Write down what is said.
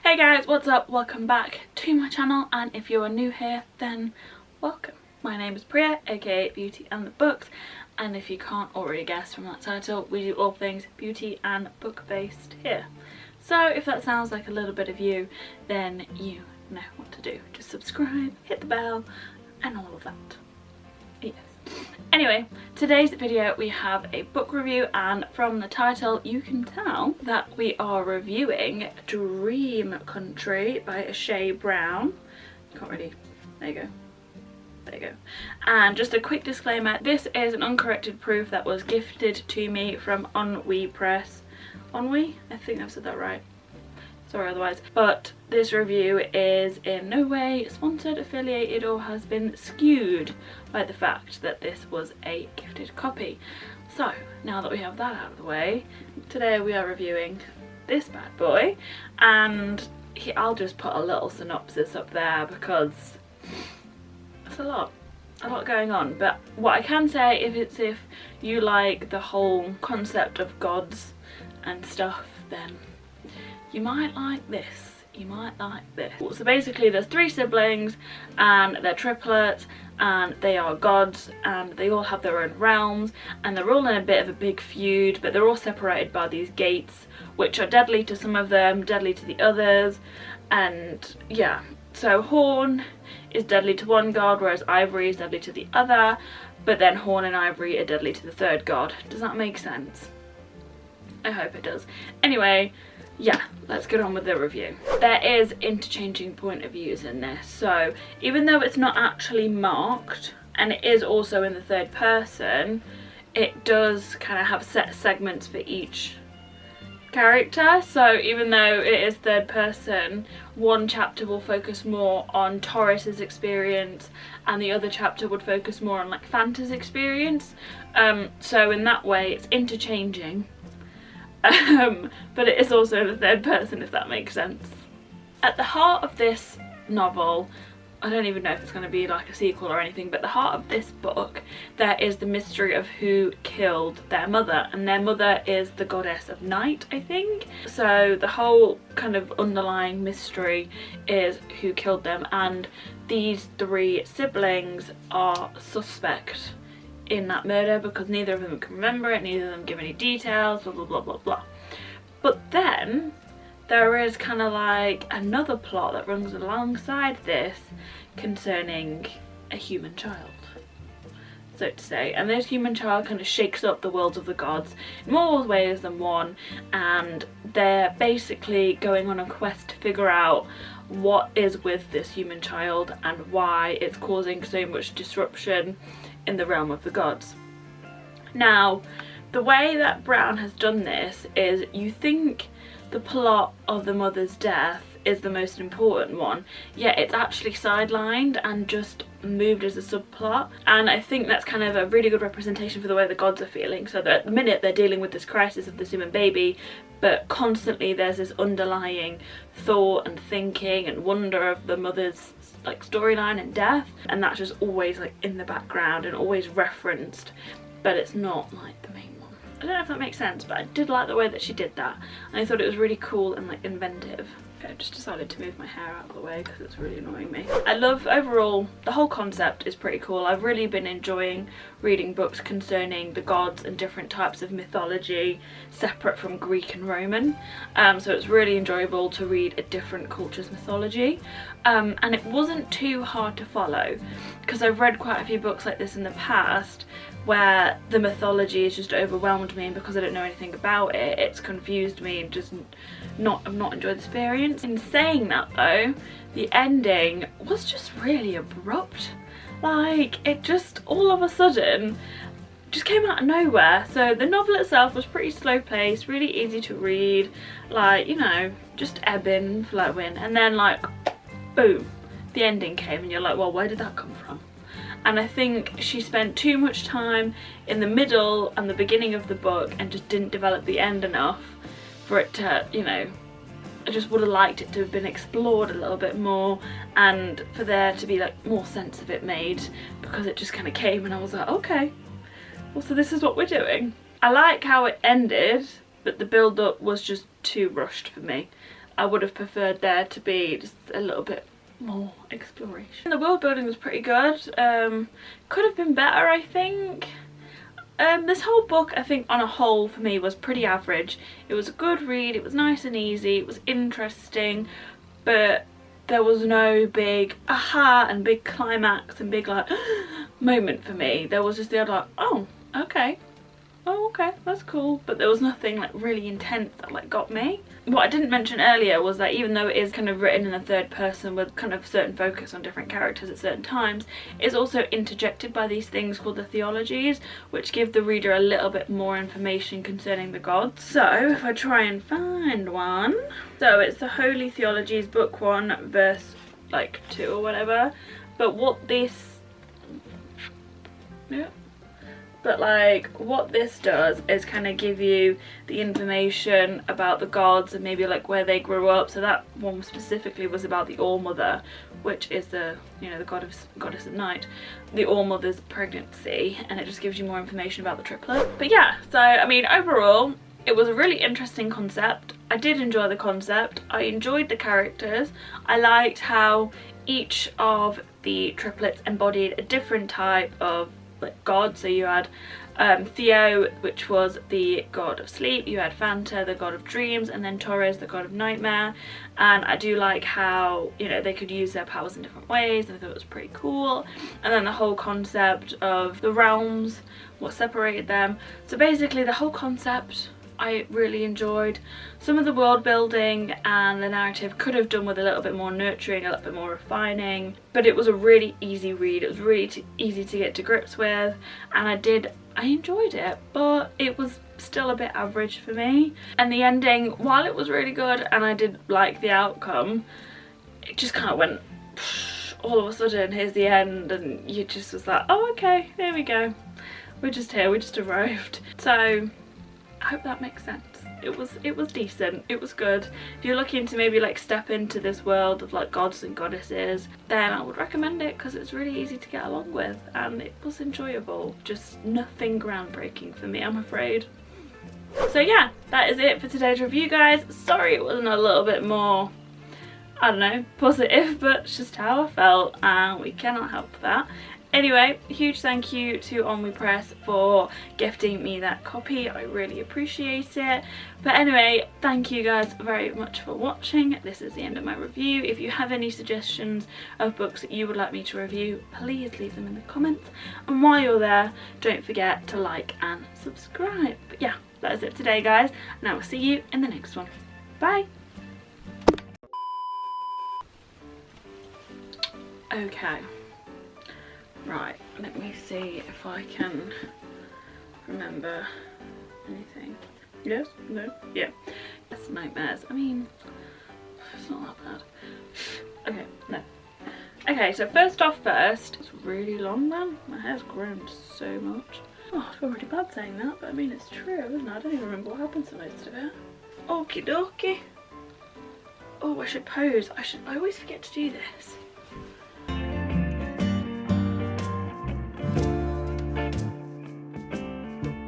Hey guys, what's up? Welcome back to my channel, and if you are new here, then welcome. My name is Priya, aka Beauty and the Books, and if you can't already guess from that title, we do all things beauty and book based here. So if that sounds like a little bit of you, then you know what to do. Just subscribe, hit the bell, and all of that. Yes. Anyway, today's video we have a book review, and from the title you can tell that we are reviewing Dream Country by Ashaye Brown. Can't really, there you go. There you go. And just a quick disclaimer, this is an uncorrected proof that was gifted to me from Ennui Press. Ennui? I think I've said that right. Sorry otherwise. But this review is in no way sponsored, affiliated, or has been skewed by the fact that this was a gifted copy. So now that we have that out of the way, today we are reviewing this bad boy, and I'll just put a little synopsis up there because it's a lot going on. But what I can say, if you like the whole concept of gods and stuff, then you might like this. You might like this. So basically there's three siblings and they're triplets and they are gods and they all have their own realms and they're all in a bit of a big feud, but they're all separated by these gates which are deadly to some of them, deadly to the others. And yeah, so Horn is deadly to one god, whereas Ivory is deadly to the other, but then Horn and Ivory are deadly to the third god. Does that make sense? I hope it does. Anyway, yeah, let's get on with the review. There is interchanging point of views in this, so even though it's not actually marked, and it is also in the third person, it does kind of have set segments for each character. So even though it is third person, one chapter will focus more on Taurus's experience and the other chapter would focus more on like Fanta's experience. So in that way it's interchanging. But it is also the third person, if that makes sense. At the heart of this novel, I don't even know if it's going to be like a sequel or anything, but the heart of this book, there is the mystery of who killed their mother, and their mother is the goddess of night, I think. So the whole kind of underlying mystery is who killed them, and these three siblings are suspect in that murder because neither of them can remember it, neither of them give any details, blah blah blah blah blah. But then there is kind of like another plot that runs alongside this concerning a human child, so to say, and this human child kind of shakes up the worlds of the gods in more ways than one, and they're basically going on a quest to figure out what is with this human child and why it's causing so much disruption in the realm of the gods. Now, the way that Brown has done this is, you think the plot of the mother's death is the most important one, yet it's actually sidelined and just moved as a subplot, and I think that's kind of a really good representation for the way the gods are feeling. So that at the minute they're dealing with this crisis of this human baby, but constantly there's this underlying thought and thinking and wonder of the mother's like storyline and death, and that's just always like in the background and always referenced, but it's not like the main one. I don't know if that makes sense, but I did like the way that she did that, and I thought it was really cool and like inventive. Okay, I just decided to move my hair out of the way because it's really annoying me. I love, overall, the whole concept is pretty cool. I've really been enjoying reading books concerning the gods and different types of mythology separate from Greek and Roman. So it's really enjoyable to read a different culture's mythology. And it wasn't too hard to follow because I've read quite a few books like this in the past where the mythology has just overwhelmed me, and because I don't know anything about it, it's confused me and just I've not enjoyed the experience. In saying that though, the ending was just really abrupt. Like, it just all of a sudden just came out of nowhere. So the novel itself was pretty slow paced, really easy to read, like, you know, just ebbing, flowing, and then like boom, the ending came and you're like, well, where did that come from? And I think she spent too much time in the middle and the beginning of the book and just didn't develop the end enough for it to, you know, I just would have liked it to have been explored a little bit more and for there to be like more sense of it made, because it just kind of came and I was like, okay, well, so this is what we're doing. I like how it ended, but the build up was just too rushed for me. I would have preferred there to be just a little bit more exploration. The world building was pretty good. Could have been better, I think. This whole book, I think on a whole for me, was pretty average. It was a good read, it was nice and easy, it was interesting, but there was no big aha and big climax and big like moment for me. There was just the other like, oh okay, that's cool, but there was nothing like really intense that like got me. What I didn't mention earlier was that even though it is kind of written in the third person with kind of certain focus on different characters at certain times, it's also interjected by these things called the theologies, which give the reader a little bit more information concerning the gods. So if I try and find one, so it's the Holy Theologies, book 1 verse like 2 or whatever. But what this what this does is kind of give you the information about the gods and maybe like where they grew up. So that one specifically was about the All-Mother, which is the, you know, the goddess of night, the All-Mother's pregnancy, and it just gives you more information about the triplet. But yeah, so I mean overall it was a really interesting concept. I did enjoy the concept, I enjoyed the characters, I liked how each of the triplets embodied a different type of like god. So you had Theo, which was the god of sleep, you had Fanta, the god of dreams, and then Torres, the god of nightmare. And I do like how, you know, they could use their powers in different ways, and I thought it was pretty cool. And then the whole concept of the realms, what separated them. So basically the whole concept I really enjoyed. Some of the world building and the narrative could have done with a little bit more nurturing, a little bit more refining, but it was a really easy read. It was really easy to get to grips with, and I enjoyed it, but it was still a bit average for me. And the ending, while it was really good and I did like the outcome, it just kind of went all of a sudden, here's the end, and you just was like, oh okay, there we go, we're just here, we just arrived. So I hope that makes sense. It was decent, it was good. If you're looking to maybe like step into this world of like gods and goddesses, then I would recommend it because it's really easy to get along with and it was enjoyable. Just nothing groundbreaking for me, I'm afraid. So yeah, that is it for today's review, guys. Sorry it wasn't a little bit more, I don't know, positive, but it's just how I felt and we cannot help that. Anyway, huge thank you to Onwe Press for gifting me that copy. I really appreciate it. But anyway, thank you guys very much for watching. This is the end of my review. If you have any suggestions of books that you would like me to review, please leave them in the comments. And while you're there, don't forget to like and subscribe. But yeah, that is it today, guys. And I will see you in the next one. Bye! Okay. Right, let me see if I can remember anything. Yes? No? Yeah. It's nightmares. I mean, it's not that bad. Okay, no. Okay, so first off first, it's really long then. My hair's grown so much. Oh, I feel really bad saying that, but I mean it's true, isn't it? I don't even remember what happened to most of it. Okie dokie. Oh, I should pose. I always forget to do this.